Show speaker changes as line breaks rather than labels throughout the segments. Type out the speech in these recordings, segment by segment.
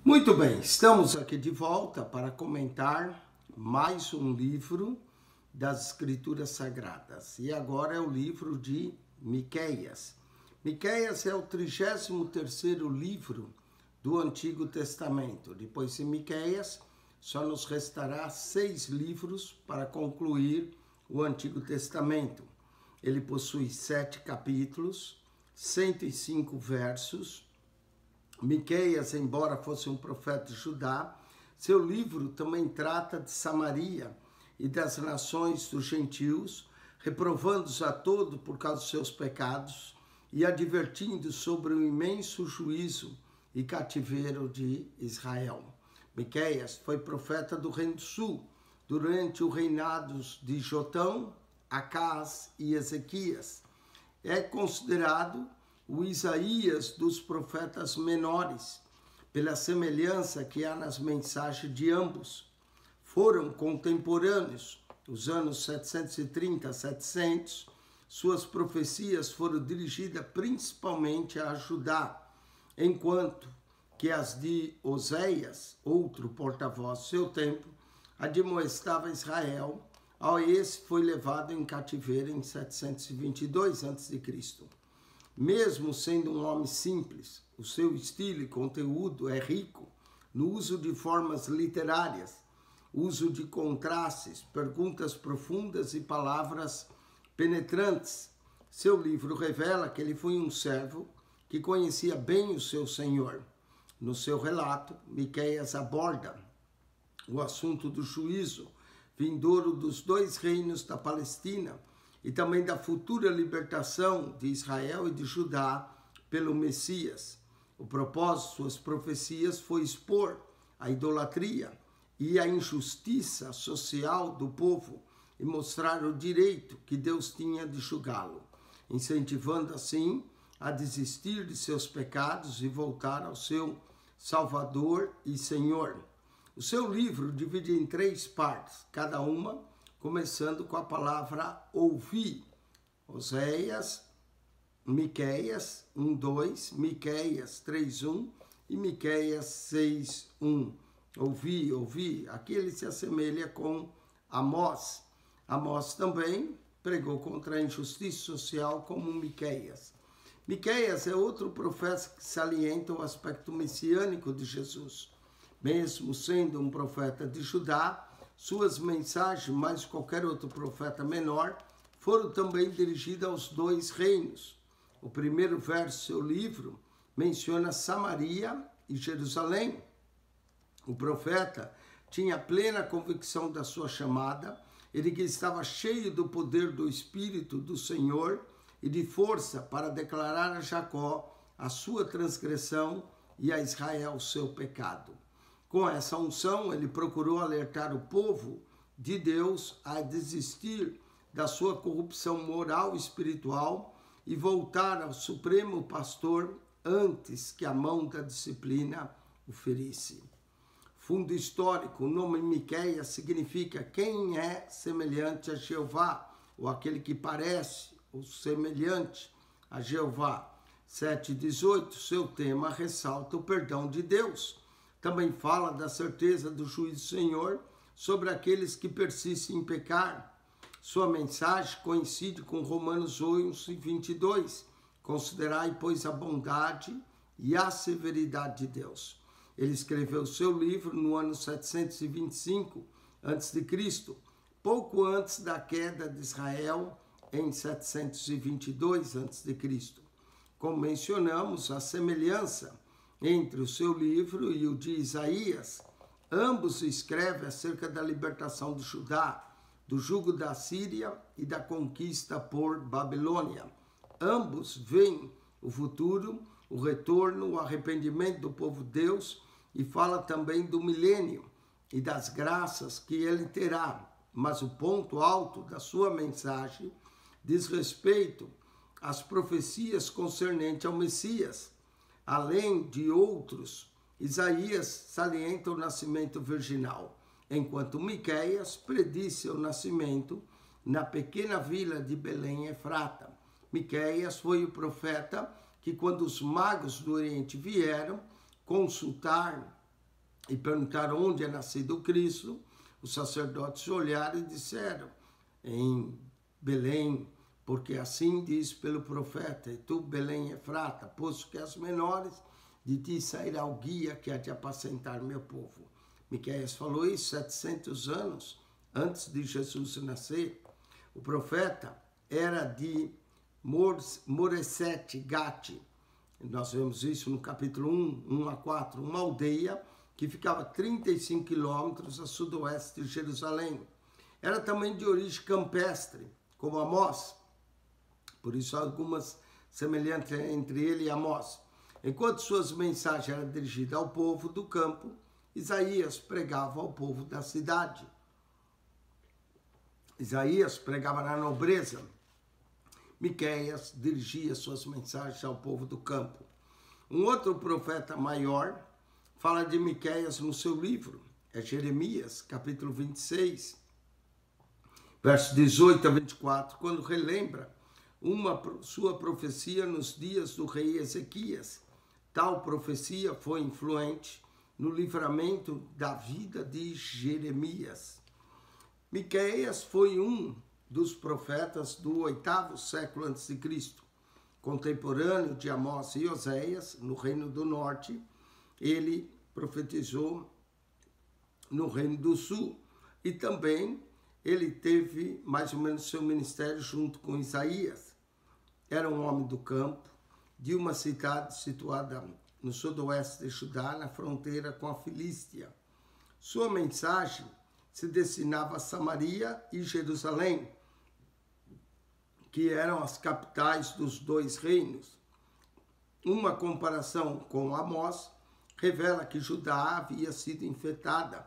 Muito bem, estamos aqui de volta para comentar mais um livro das Escrituras Sagradas. E agora é o livro de Miqueias. Miqueias é o 33º livro do Antigo Testamento. Depois de Miqueias, só nos restará 6 livros para concluir o Antigo Testamento. Ele possui 7 capítulos, 105 versos. Miqueias, embora fosse um profeta de Judá, seu livro também trata de Samaria e das nações dos gentios, reprovando-os a todo por causa dos seus pecados e advertindo sobre o imenso juízo e cativeiro de Israel. Miqueias foi profeta do Reino do Sul durante os reinados de Jotão, Acás e Ezequias. É considerado o Isaías dos profetas menores, pela semelhança que há nas mensagens de ambos. Foram contemporâneos, os anos 730 a 700, suas profecias foram dirigidas principalmente a Judá, enquanto que as de Oséias, outro porta-voz do seu tempo, admoestava Israel. Esse foi levado em cativeiro em 722 a.C. Mesmo sendo um homem simples, o seu estilo e conteúdo é rico no uso de formas literárias, uso de contrastes, perguntas profundas e palavras penetrantes. Seu livro revela que ele foi um servo que conhecia bem o seu Senhor. No seu relato, Miqueias aborda o assunto do juízo vindouro dos 2 reinos da Palestina e também da futura libertação de Israel e de Judá pelo Messias. O propósito de suas profecias foi expor a idolatria e a injustiça social do povo e mostrar o direito que Deus tinha de julgá-lo, incentivando assim a desistir de seus pecados e voltar ao seu Salvador e Senhor. O seu livro divide em 3 partes, cada uma começando com a palavra ouvir. Oséias, Miqueias 1:2, Miqueias 3:1 e Miqueias 6:1. Ouvir. Aqui ele se assemelha com Amós. Amós também pregou contra a injustiça social como Miqueias. Miqueias é outro profeta que salienta o aspecto messiânico de Jesus. Mesmo sendo um profeta de Judá, suas mensagens, mais qualquer outro profeta menor, foram também dirigidas aos 2 reinos. O primeiro verso do seu livro menciona Samaria e Jerusalém. O profeta tinha plena convicção da sua chamada, ele que estava cheio do poder do Espírito do Senhor e de força para declarar a Jacó a sua transgressão e a Israel o seu pecado. Com essa unção, ele procurou alertar o povo de Deus a desistir da sua corrupção moral e espiritual e voltar ao Supremo Pastor antes que a mão da disciplina o ferisse. Fundo histórico, o nome Miqueias significa quem é semelhante a Jeová, ou aquele que parece ou semelhante a Jeová. 7:18, seu tema ressalta o perdão de Deus. Também fala da certeza do juízo do Senhor sobre aqueles que persistem em pecar. Sua mensagem coincide com Romanos 11:22. Considerai, pois, a bondade e a severidade de Deus. Ele escreveu seu livro no ano 725 a.C., pouco antes da queda de Israel, em 722 a.C. Como mencionamos, a semelhança entre o seu livro e o de Isaías, ambos escrevem acerca da libertação de Judá, do jugo da Síria e da conquista por Babilônia. Ambos veem o futuro, o retorno, o arrependimento do povo de Deus e fala também do milênio e das graças que ele terá. Mas o ponto alto da sua mensagem diz respeito às profecias concernentes ao Messias. Além de outros, Isaías salienta o nascimento virginal, enquanto Miqueias prediz seu nascimento na pequena vila de Belém Efrata. Miqueias foi o profeta que, quando os magos do Oriente vieram consultar e perguntaram onde é nascido o Cristo. Os sacerdotes olharam e disseram, em Belém, porque assim diz pelo profeta, e tu, Belém Efrata, posto que as menores, de ti sairá o guia que há de apacentar meu povo. Miqueias falou isso 700 anos antes de Jesus nascer. O profeta era de Moresete Gate. Nós vemos isso no capítulo 1 a 4, uma aldeia que ficava 35 quilômetros a sudoeste de Jerusalém. Era também de origem campestre, como Amós. Por isso, algumas semelhanças entre ele e Amós. Enquanto suas mensagens eram dirigidas ao povo do campo, Isaías pregava ao povo da cidade. Isaías pregava na nobreza. Miqueias dirigia suas mensagens ao povo do campo. Um outro profeta maior fala de Miqueias no seu livro, é Jeremias, capítulo 26, versos 18 a 24, quando relembra sua profecia nos dias do rei Ezequias. Tal profecia foi influente no livramento da vida de Jeremias. Miqueias foi um dos profetas do 8º século a.C., contemporâneo de Amós e Oséias, no Reino do Norte. Ele profetizou no Reino do Sul e também ele teve mais ou menos seu ministério junto com Isaías. Era um homem do campo, de uma cidade situada no sudoeste de Judá, na fronteira com a Filístia. Sua mensagem se destinava a Samaria e Jerusalém, que eram as capitais dos dois reinos. Uma comparação com Amós revela que Judá havia sido infectada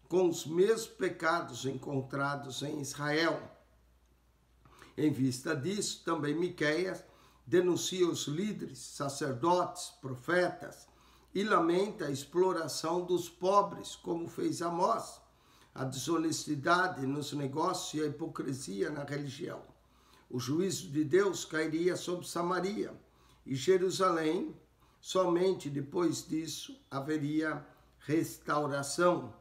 com os mesmos pecados encontrados em Israel. Em vista disso, também Miqueias denuncia os líderes, sacerdotes, profetas e lamenta a exploração dos pobres, como fez Amós, a desonestidade nos negócios e a hipocrisia na religião. O juízo de Deus cairia sobre Samaria e Jerusalém. Somente depois disso haveria restauração.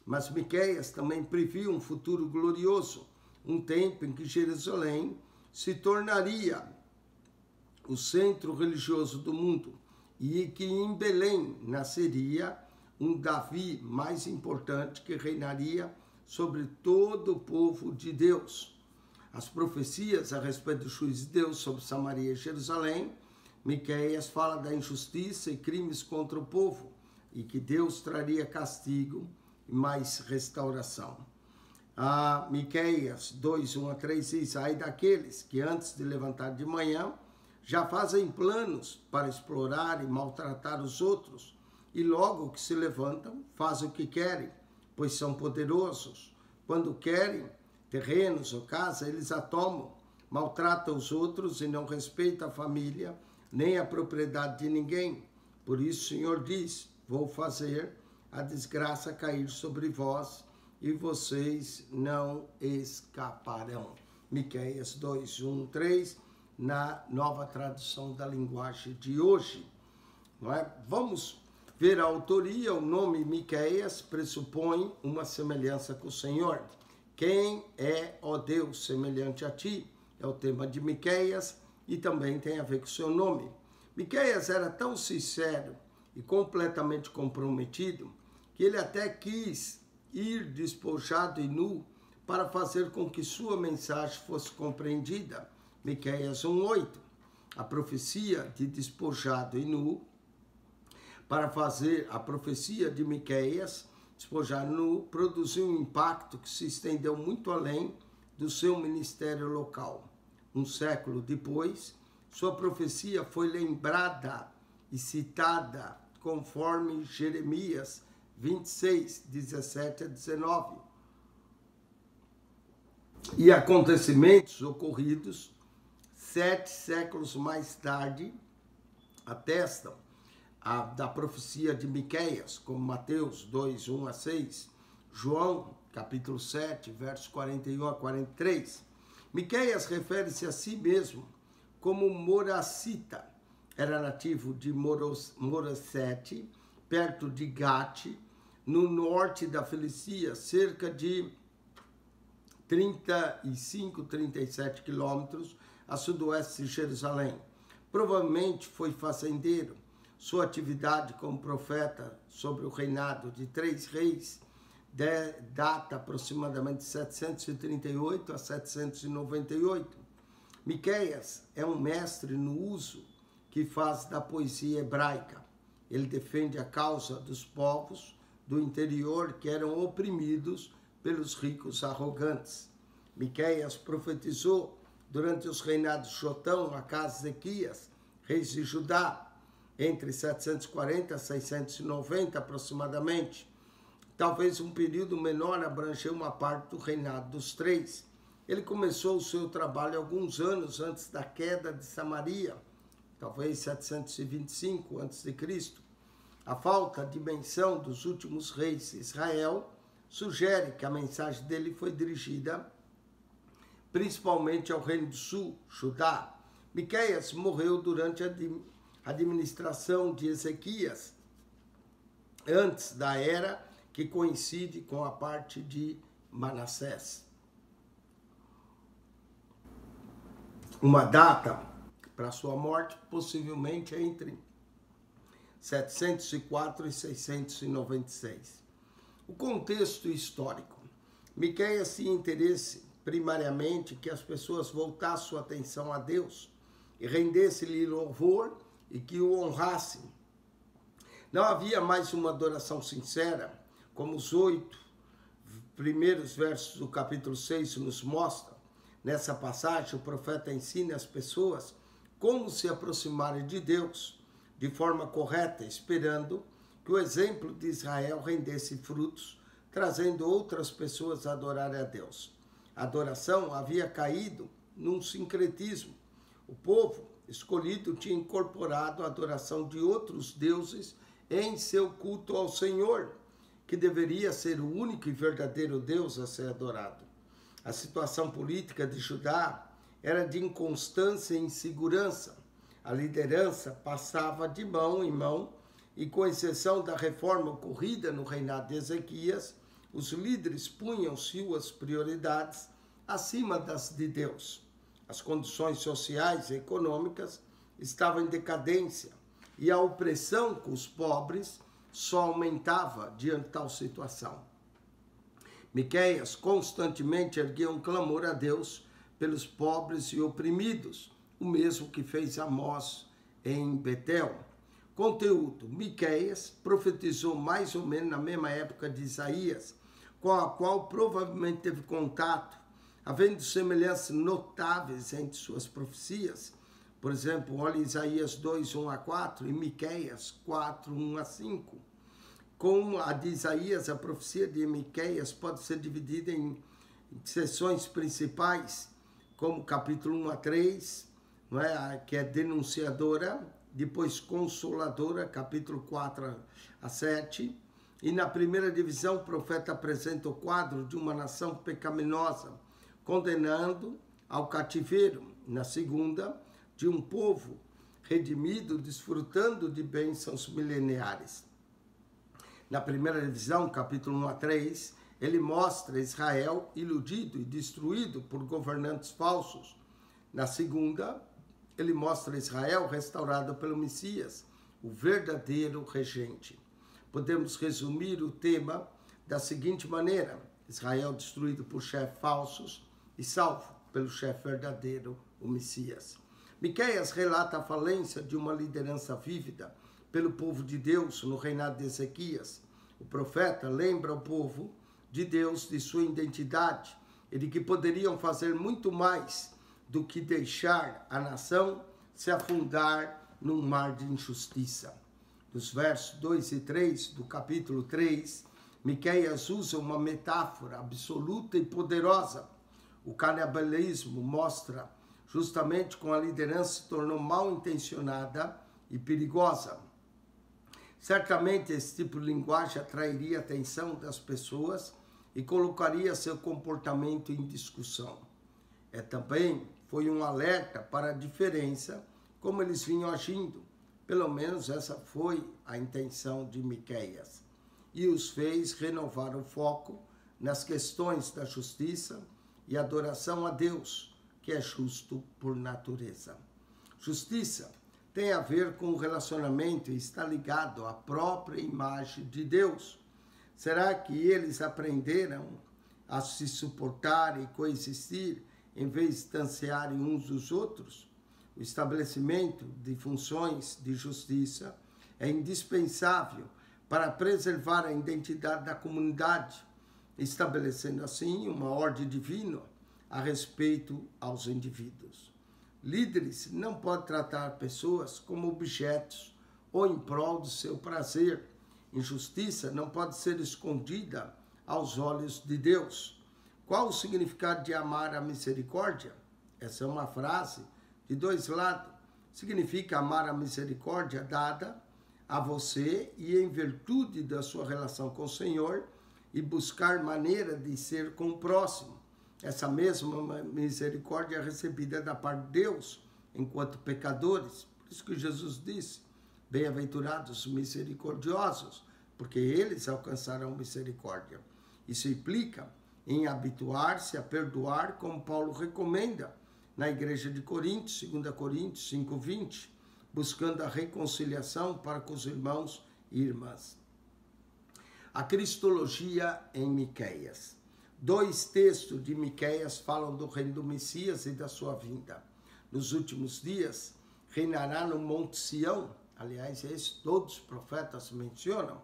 Mas Miqueias também previu um futuro glorioso, um tempo em que Jerusalém se tornaria o centro religioso do mundo e que em Belém nasceria um Davi mais importante que reinaria sobre todo o povo de Deus. As profecias a respeito do juízo de Deus sobre Samaria e Jerusalém, Miqueias fala da injustiça e crimes contra o povo e que Deus traria castigo e mais restauração. Miqueias 2, 1 a 3 diz, ai daqueles que antes de levantar de manhã já fazem planos para explorar e maltratar os outros e logo que se levantam fazem o que querem, pois são poderosos. Quando querem terrenos ou casa, eles a tomam, maltratam os outros e não respeitam a família nem a propriedade de ninguém. Por isso o Senhor diz, vou fazer a desgraça cair sobre vós e vocês não escaparão. Miqueias 2, 1, 3, na nova tradução da linguagem de hoje. Não é? Vamos ver a autoria. O nome Miqueias pressupõe uma semelhança com o Senhor. Quem é, ó Deus, semelhante a ti? É o tema de Miqueias e também tem a ver com o seu nome. Miqueias era tão sincero e completamente comprometido que ele até quis ir despojado e nu para fazer com que sua mensagem fosse compreendida. Miqueias 1:8. A profecia de despojado e nu, para fazer a profecia de Miqueias, despojado nu, produziu um impacto que se estendeu muito além do seu ministério local. Um século depois, sua profecia foi lembrada e citada conforme Jeremias 26, 17 a 19. E acontecimentos ocorridos 7 séculos mais tarde atestam da profecia de Miqueias, como Mateus 2, 1 a 6, João, capítulo 7, versos 41 a 43. Miqueias refere-se a si mesmo como moracita. Era nativo de Moresete, perto de Gate, no norte da Filistia, cerca de 35, 37 quilômetros a sudoeste de Jerusalém. Provavelmente foi fazendeiro. Sua atividade como profeta sobre o reinado de 3 reis data aproximadamente de 738 a 798. Miqueias é um mestre no uso que faz da poesia hebraica. Ele defende a causa dos povos do interior que eram oprimidos pelos ricos arrogantes. Miqueias profetizou durante os reinados de Jotão, Acás e Ezequias, reis de Judá, entre 740 e 690 aproximadamente. Talvez um período menor abrangeu uma parte do reinado dos 3. Ele começou o seu trabalho alguns anos antes da queda de Samaria, talvez 725 a.C. A falta de menção dos últimos reis de Israel sugere que a mensagem dele foi dirigida principalmente ao reino do sul, Judá. Miqueias morreu durante a administração de Ezequias, antes da era que coincide com a parte de Manassés. Uma data para sua morte, possivelmente entre 704 e 696. O contexto histórico. Miqueias tinha interesse primariamente que as pessoas voltassem sua atenção a Deus e rendessem-lhe louvor e que o honrassem. Não havia mais uma adoração sincera, como os 8 primeiros versos do capítulo 6 nos mostram. Nessa passagem, o profeta ensina as pessoas como se aproximarem de Deus de forma correta, esperando que o exemplo de Israel rendesse frutos, trazendo outras pessoas a adorarem a Deus. A adoração havia caído num sincretismo. O povo escolhido tinha incorporado a adoração de outros deuses em seu culto ao Senhor, que deveria ser o único e verdadeiro Deus a ser adorado. A situação política de Judá era de inconstância e insegurança. A liderança passava de mão em mão e, com exceção da reforma ocorrida no reinado de Ezequias, os líderes punham suas prioridades acima das de Deus. As condições sociais e econômicas estavam em decadência e a opressão com os pobres só aumentava diante de tal situação. Miqueias constantemente erguia um clamor a Deus pelos pobres e oprimidos, o mesmo que fez Amós em Betel. Conteúdo: Miqueias profetizou mais ou menos na mesma época de Isaías, com a qual provavelmente teve contato, havendo semelhanças notáveis entre suas profecias. Por exemplo, olha Isaías 2, 1 a 4 e Miqueias 4, 1 a 5. Como a de Isaías, a profecia de Miqueias pode ser dividida em seções principais, como capítulo 1 a 3, não é? Que é denunciadora, depois consoladora, capítulo 4 a 7, e na primeira divisão o profeta apresenta o quadro de uma nação pecaminosa, condenando ao cativeiro. Na segunda, de um povo redimido, desfrutando de bênçãos milenares. Na primeira divisão, capítulo 1 a 3, ele mostra Israel iludido e destruído por governantes falsos. Na segunda, ele mostra Israel restaurado pelo Messias, o verdadeiro regente. Podemos resumir o tema da seguinte maneira: Israel destruído por chefes falsos e salvo pelo chefe verdadeiro, o Messias. Miqueias relata a falência de uma liderança vívida pelo povo de Deus no reinado de Ezequias. O profeta lembra o povo de Deus de sua identidade e de que poderiam fazer muito mais do que deixar a nação se afundar num mar de injustiça. Nos versos 2 e 3 do capítulo 3, Miqueias usa uma metáfora absoluta e poderosa. O canibalismo mostra justamente como a liderança se tornou mal intencionada e perigosa. Certamente esse tipo de linguagem atrairia a atenção das pessoas e colocaria seu comportamento em discussão. Também foi um alerta para a diferença como eles vinham agindo. Pelo menos essa foi a intenção de Miqueias. e os fez renovar o foco nas questões da justiça e adoração a Deus, que é justo por natureza. Justiça tem a ver com o relacionamento e está ligado à própria imagem de Deus. Será que eles aprenderam a se suportar e coexistir em vez de distanciarem uns dos outros? O estabelecimento de funções de justiça é indispensável para preservar a identidade da comunidade, estabelecendo assim uma ordem divina a respeito aos indivíduos. Líderes não podem tratar pessoas como objetos ou em prol do seu prazer. Injustiça não pode ser escondida aos olhos de Deus. Qual o significado de amar a misericórdia? Essa é uma frase de dois lados. Significa amar a misericórdia dada a você e em virtude da sua relação com o Senhor e buscar maneira de ser com o próximo. Essa mesma misericórdia é recebida da parte de Deus enquanto pecadores. Por isso que Jesus disse, bem-aventurados misericordiosos, porque eles alcançarão misericórdia. Isso implica em habituar-se a perdoar, como Paulo recomenda na igreja de Coríntios, 2 Coríntios 5:20, buscando a reconciliação para com os irmãos e irmãs. A cristologia em Miqueias. 2 textos de Miqueias falam do reino do Messias e da sua vinda. Nos últimos dias, reinará no Monte Sião, aliás, esse todos os profetas mencionam,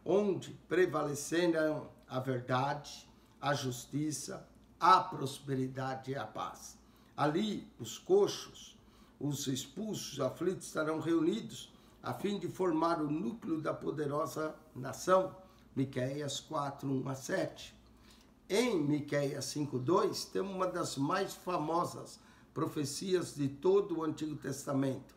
onde prevalecerão a verdade, a justiça, a prosperidade e a paz. Ali, os coxos, os expulsos, os aflitos estarão reunidos a fim de formar o núcleo da poderosa nação. Miqueias 4:1-7. Em Miqueias 5:2, temos uma das mais famosas profecias de todo o Antigo Testamento.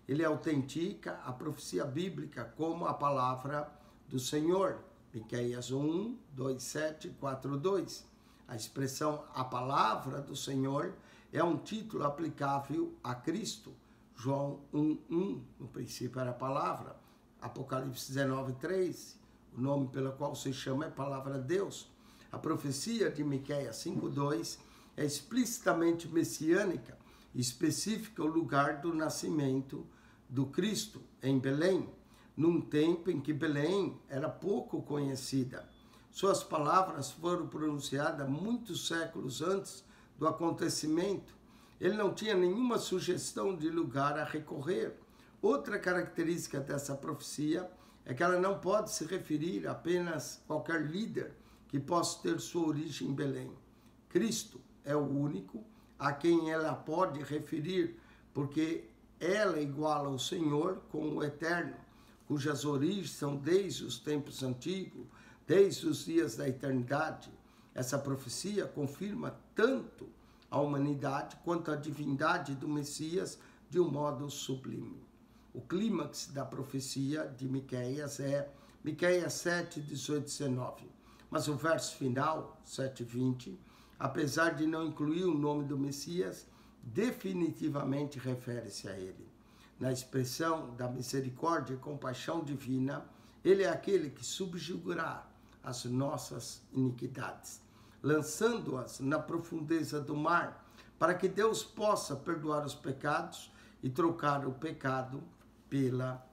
Ele autentica a profecia bíblica como a palavra do Senhor. Miqueias 1:2-7, 4:2. A expressão a palavra do Senhor é um título aplicável a Cristo. João 1:1, no princípio era a palavra. Apocalipse 19:3, o nome pelo qual se chama é Palavra de Deus. A profecia de Miqueias 5:2 é explicitamente messiânica e especifica o lugar do nascimento do Cristo em Belém, num tempo em que Belém era pouco conhecida. Suas palavras foram pronunciadas muitos séculos antes do acontecimento. Ele não tinha nenhuma sugestão de lugar a recorrer. Outra característica dessa profecia é que ela não pode se referir a apenas qualquer líder que possa ter sua origem em Belém. Cristo é o único a quem ela pode referir, porque ela iguala o Senhor com o Eterno, cujas origens são desde os tempos antigos, desde os dias da eternidade. Essa profecia confirma tanto a humanidade quanto a divindade do Messias de um modo sublime. O clímax da profecia de Miqueias é Miqueias 7:18-19. Mas o verso final, 7:20, apesar de não incluir o nome do Messias, definitivamente refere-se a ele. Na expressão da misericórdia e compaixão divina, ele é aquele que subjugará as nossas iniquidades, lançando-as na profundeza do mar, para que Deus possa perdoar os pecados e trocar o pecado pela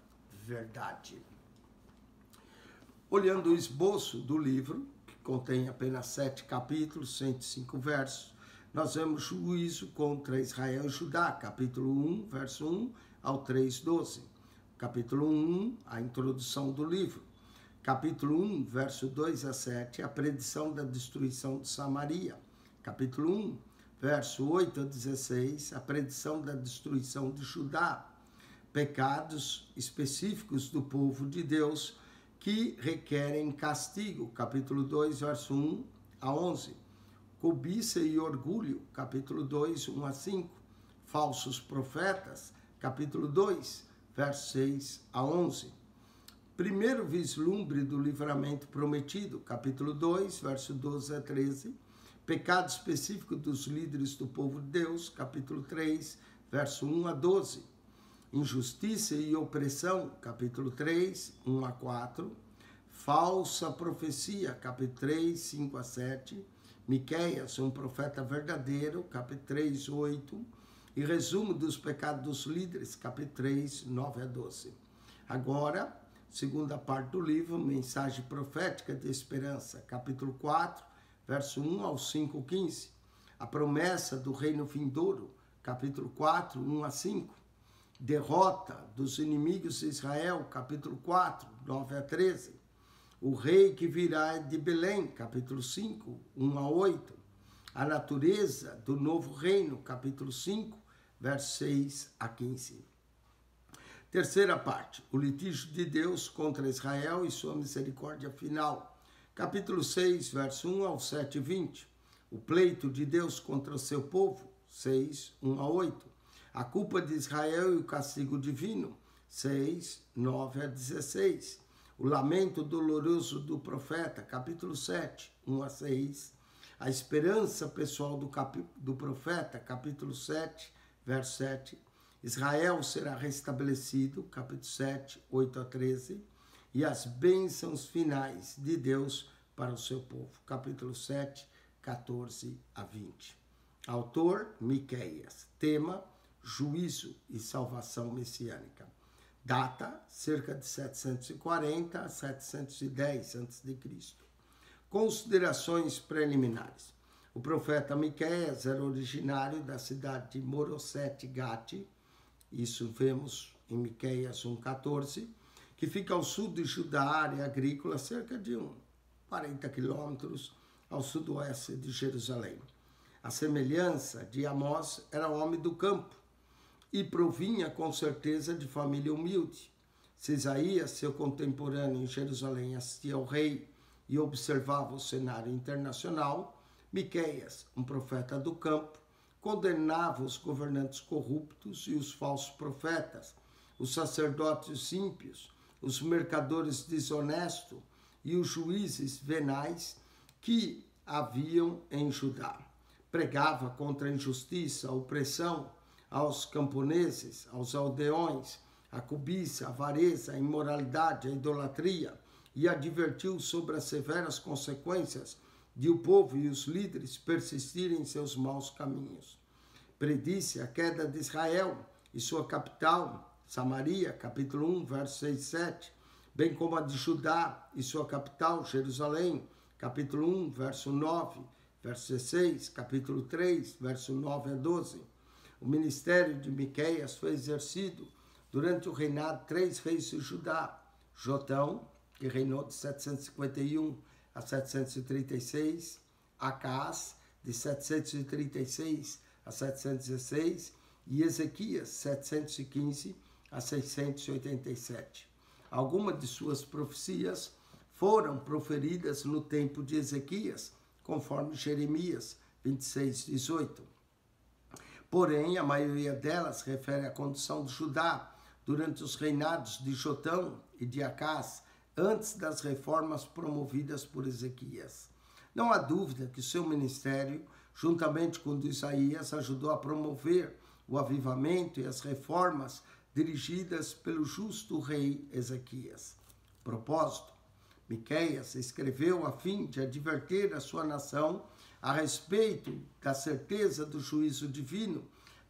verdade. Olhando o esboço do livro, que contém apenas 7 capítulos, 105 versos, nós vemos juízo contra Israel e Judá, capítulo 1, verso 1 ao 3:12. Capítulo 1, a introdução do livro. Capítulo 1, verso 2-7, a predição da destruição de Samaria. Capítulo 1, verso 8-16, a predição da destruição de Judá. Pecados específicos do povo de Deus que requerem castigo. Capítulo 2, verso 1-11. Cobiça e orgulho. Capítulo 2, 1-5. Falsos profetas. Capítulo 2, verso 6-11. Primeiro vislumbre do livramento prometido, capítulo 2, verso 12-13. Pecado específico dos líderes do povo de Deus, capítulo 3, verso 1-12. Injustiça e opressão, capítulo 3, 1-4. falsa profecia, capítulo 3, 5 a 7. Miqueias, um profeta verdadeiro, capítulo 3, 8. E resumo dos pecados dos líderes, capítulo 3, 9 a 12. Agora, segunda parte do livro, mensagem profética de esperança, capítulo 4, verso 1 ao 5, 15. A promessa do reino vindouro, capítulo 4, 1 a 5. Derrota dos inimigos de Israel, capítulo 4, 9 a 13. O rei que virá de Belém, capítulo 5, 1 a 8. A natureza do novo reino, capítulo 5, versos 6 a 15. Terceira parte, o litígio de Deus contra Israel e sua misericórdia final. Capítulo 6, verso 1 ao 7 e 20. O pleito de Deus contra o seu povo, 6, 1 a 8. A culpa de Israel e o castigo divino, 6, 9 a 16. O lamento doloroso do profeta, capítulo 7, 1 a 6. A esperança pessoal do profeta, capítulo 7, verso 7. Israel será restabelecido, capítulo 7, 8 a 13. E as bênçãos finais de Deus para o seu povo, capítulo 7, 14 a 20. Autor, Miqueias. Tema, juízo e salvação messiânica. Data, cerca de 740 a 710 a.C. Considerações preliminares. O profeta Miqueias era originário da cidade de Morosete Gate, isso vemos em Miqueias 1,14, que fica ao sul de Judá, área agrícola, cerca de 40 quilômetros ao sudoeste de Jerusalém. A semelhança de Amós, era homem do campo e provinha com certeza de família humilde. Se Isaías, seu contemporâneo em Jerusalém, assistia ao rei e observava o cenário internacional, Miqueias, um profeta do campo, condenava os governantes corruptos e os falsos profetas, os sacerdotes ímpios, os mercadores desonestos e os juízes venais que haviam em Judá. Pregava contra a injustiça, a opressão aos camponeses, aos aldeões, a cobiça, a avareza, a imoralidade, a idolatria, e advertiu sobre as severas consequências de o povo e os líderes persistirem em seus maus caminhos. Predisse a queda de Israel e sua capital, Samaria, capítulo 1, verso 6 e 7, bem como a de Judá e sua capital, Jerusalém, capítulo 1, verso 9, verso 16, capítulo 3, verso 9 a 12. O ministério de Miqueias foi exercido durante o reinado de 3 reis de Judá: Jotão, que reinou de 751 a 736, Acás, de 736 a 716, e Ezequias, 715 a 687. Algumas de suas profecias foram proferidas no tempo de Ezequias, conforme Jeremias 26, 18. Porém, a maioria delas refere à condição de Judá durante os reinados de Jotão e de Acás, antes das reformas promovidas por Ezequias. Não há dúvida que seu ministério, juntamente com o de Isaías, ajudou a promover o avivamento e as reformas dirigidas pelo justo rei Ezequias. Propósito: Miqueias escreveu a fim de advertir a sua nação a respeito da certeza do juízo divino,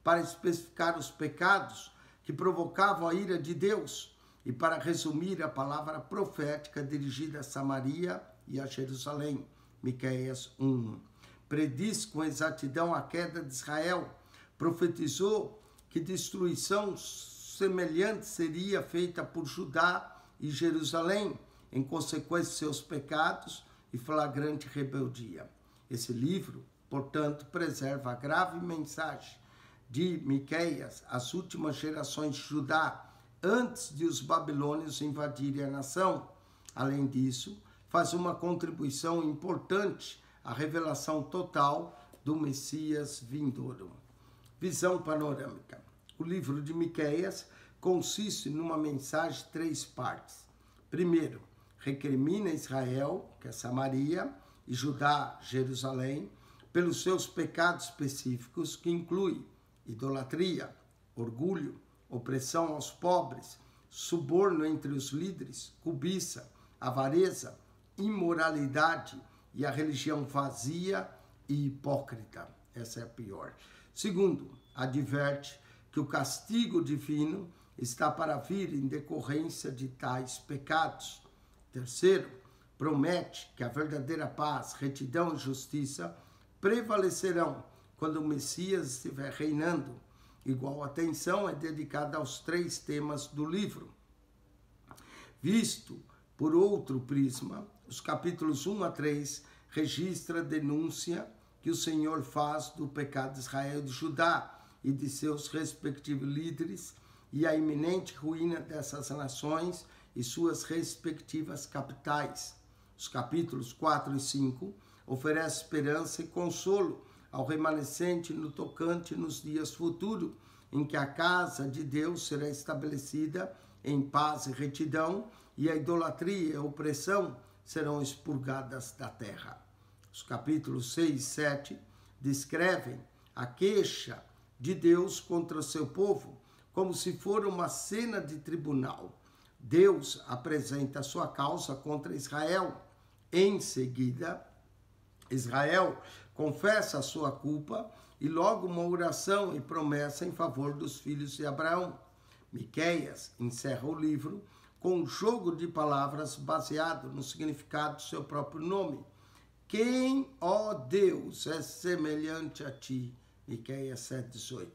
para especificar os pecados que provocavam a ira de Deus e para resumir a palavra profética dirigida a Samaria e a Jerusalém, Miqueias 1. Prediz com exatidão a queda de Israel, profetizou que destruição semelhante seria feita por Judá e Jerusalém, em consequência de seus pecados e flagrante rebeldia. Esse livro, portanto, preserva a grave mensagem de Miqueias às últimas gerações de Judá, antes de os babilônios invadirem a nação. Além disso, faz uma contribuição importante à revelação total do Messias vindouro. Visão panorâmica. O livro de Miqueias consiste numa mensagem de 3 partes. Primeiro, recrimina Israel, que é Samaria, e Judá, Jerusalém, pelos seus pecados específicos, que inclui idolatria, orgulho, opressão aos pobres, suborno entre os líderes, cobiça, avareza, imoralidade e a religião vazia e hipócrita. Essa é a pior. Segundo, adverte que o castigo divino está para vir em decorrência de tais pecados. Terceiro, promete que a verdadeira paz, retidão e justiça prevalecerão quando o Messias estiver reinando. Igual atenção é dedicada aos 3 temas do livro. Visto por outro prisma, os capítulos 1 a 3 registra a denúncia que o Senhor faz do pecado de Israel e de Judá e de seus respectivos líderes e a iminente ruína dessas nações e suas respectivas capitais. Os capítulos 4 e 5 oferecem esperança e consolo ao remanescente no tocante nos dias futuros, em que a casa de Deus será estabelecida em paz e retidão, e a idolatria e a opressão serão expurgadas da terra. Os capítulos 6 e 7 descrevem a queixa de Deus contra o seu povo, como se for uma cena de tribunal. Deus apresenta a sua causa contra Israel. Em seguida, Israel confessa a sua culpa e logo uma oração e promessa em favor dos filhos de Abraão. Miqueias encerra o livro com um jogo de palavras baseado no significado do seu próprio nome. Quem, ó Deus, é semelhante a ti? Miqueias 7,18.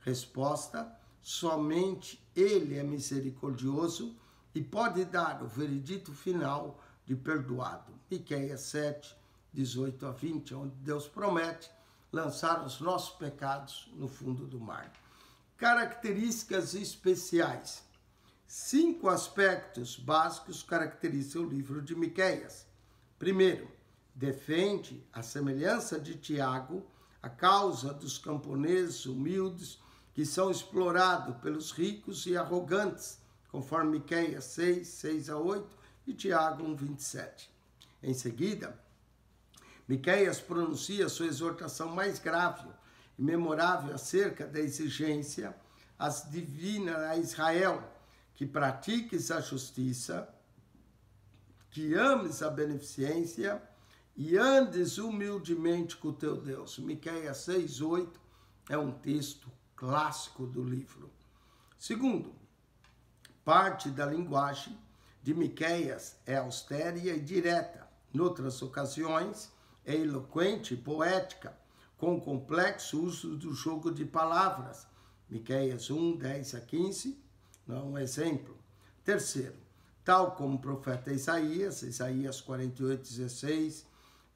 Resposta: somente Ele é misericordioso e pode dar o veredito final de perdoado. Miqueias 7, 18 a 20, onde Deus promete lançar os nossos pecados no fundo do mar. Características especiais. 5 aspectos básicos caracterizam o livro de Miqueias. Primeiro, defende, à semelhança de Tiago, a causa dos camponeses humildes que são explorados pelos ricos e arrogantes, conforme Miqueias 6, 6 a 8 e Tiago 1, 27. Em seguida, Miqueias pronuncia sua exortação mais grave e memorável acerca da exigência divina a Israel, que pratiques a justiça, que ames a beneficência e andes humildemente com o teu Deus. Miqueias 6, 8 é um texto clássico do livro. Segundo, parte da linguagem de Miqueias é austera e direta. Noutras ocasiões, é eloquente e poética, com complexo uso do jogo de palavras. Miqueias 1, 10 a 15, não é um exemplo. Terceiro, tal como o profeta Isaías, Isaías 48, 16,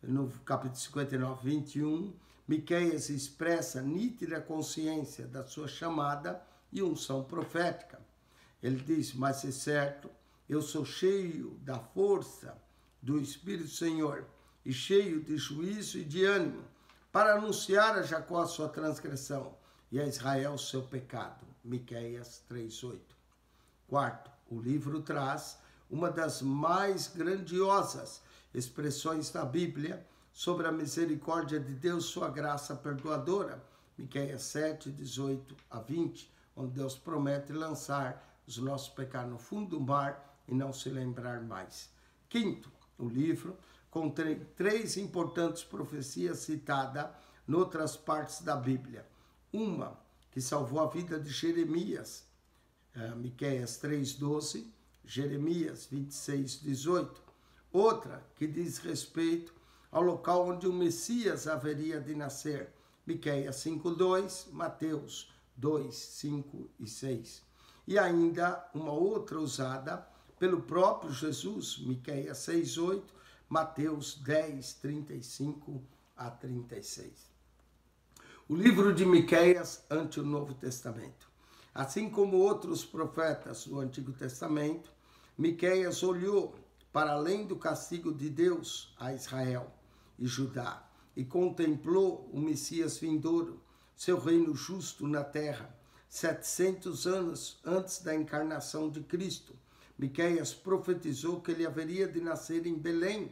no capítulo 59, 21, Miqueias expressa nítida consciência da sua chamada e unção profética. Ele diz: mas é certo, eu sou cheio da força do Espírito do Senhor e cheio de juízo e de ânimo, para anunciar a Jacó a sua transgressão e a Israel o seu pecado. Miqueias 3:8. Quarto, o livro traz uma das mais grandiosas expressões da Bíblia sobre a misericórdia de Deus, sua graça perdoadora. Miqueias 7, 18 a 20, onde Deus promete lançar os nossos pecados no fundo do mar e não se lembrar mais. Quinto, o livro contém 3 importantes profecias citadas em outras partes da Bíblia. Uma que salvou a vida de Jeremias, Miqueias 3:12, Jeremias 26:18. Outra que diz respeito ao local onde o Messias haveria de nascer, Miqueias 5:2, Mateus 2, 5 e 6. E ainda uma outra usada pelo próprio Jesus, Miqueias 6:8, Mateus 10, 35 a 36. O livro de Miqueias ante o Novo Testamento. Assim como outros profetas do Antigo Testamento, Miqueias olhou para além do castigo de Deus a Israel e Judá e contemplou o Messias vindouro, seu reino justo na terra, 700 anos antes da encarnação de Cristo. Miqueias profetizou que ele haveria de nascer em Belém.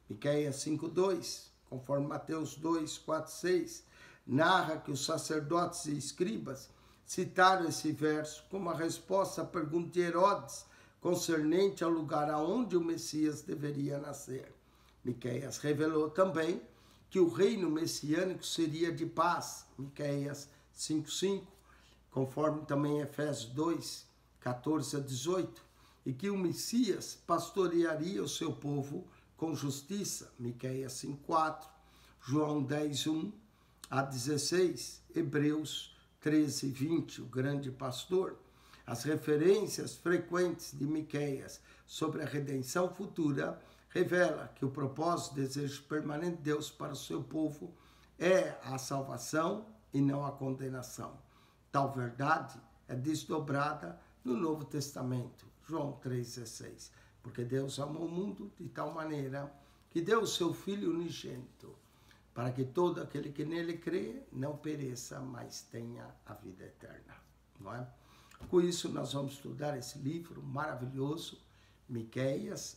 Miqueias 5:2, conforme Mateus 2, 4, 6, narra que os sacerdotes e escribas citaram esse verso como a resposta à pergunta de Herodes concernente ao lugar aonde o Messias deveria nascer. Miqueias revelou também que o reino messiânico seria de paz, Miqueias 5:5, conforme também Efésios 2, 14 a 18, e que o Messias pastorearia o seu povo com justiça, Miqueias 5:4, João 10:1 a 16, Hebreus 13:20, o grande pastor. As referências frequentes de Miqueias sobre a redenção futura revela que o propósito e desejo permanente de Deus para o seu povo é a salvação e não a condenação. Tal verdade é desdobrada no Novo Testamento, João 3,16, porque Deus amou o mundo de tal maneira que deu o seu Filho unigênito, para que todo aquele que nele crê não pereça, mas tenha a vida eterna. Não é? Com isso, nós vamos estudar esse livro maravilhoso, Miqueias,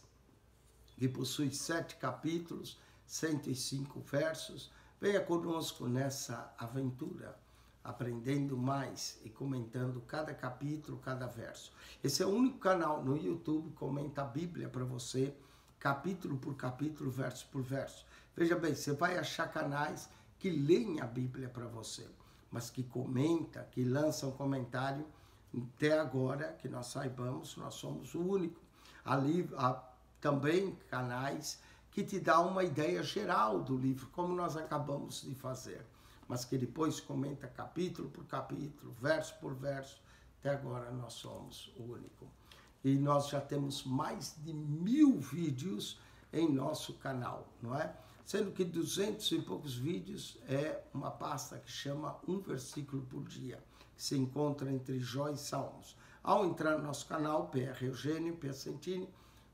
que possui 7 capítulos, 105 versos. Venha conosco nessa aventura, aprendendo mais e comentando cada capítulo, cada verso. Esse é o único canal no YouTube que comenta a Bíblia para você, capítulo por capítulo, verso por verso. Veja bem, você vai achar canais que leem a Bíblia para você, mas que comenta, que lançam comentário. Até agora, que nós saibamos, nós somos o único. Há também canais que te dão uma ideia geral do livro, como nós acabamos de fazer, mas que depois comenta capítulo por capítulo, verso por verso. Até agora nós somos o único. E nós já temos mais de 1000 vídeos em nosso canal, não é? Sendo que 200 e poucos vídeos é uma pasta que chama Um Versículo por Dia, que se encontra entre Jó e Salmos. Ao entrar no nosso canal, PR Eugênio Piacentini,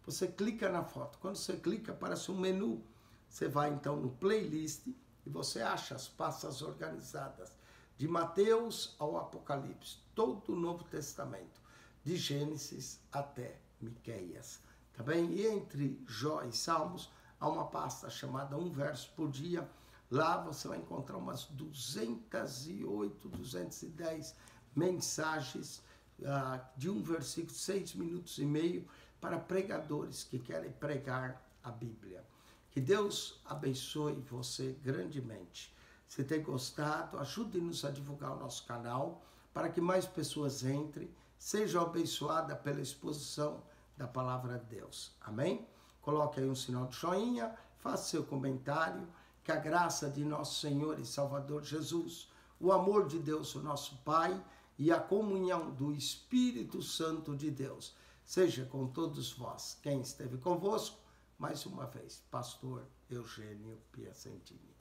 você clica na foto. Quando você clica, aparece um menu. Você vai então no playlist e você acha as pastas organizadas, de Mateus ao Apocalipse, todo o Novo Testamento, de Gênesis até Miqueias. Tá bem? E entre Jó e Salmos, há uma pasta chamada Um Verso por Dia. Lá você vai encontrar umas 208, 210 mensagens de um versículo, 6 minutos e meio, para pregadores que querem pregar a Bíblia. Que Deus abençoe você grandemente. Se tem gostado, ajude-nos a divulgar o nosso canal, para que mais pessoas entrem, sejam abençoadas pela exposição da Palavra de Deus. Amém? Coloque aí um sinal de joinha, faça seu comentário, que a graça de nosso Senhor e Salvador Jesus, o amor de Deus, o nosso Pai, e a comunhão do Espírito Santo de Deus seja com todos vós. Quem esteve convosco, mais uma vez, Pastor Eugênio Piacentini.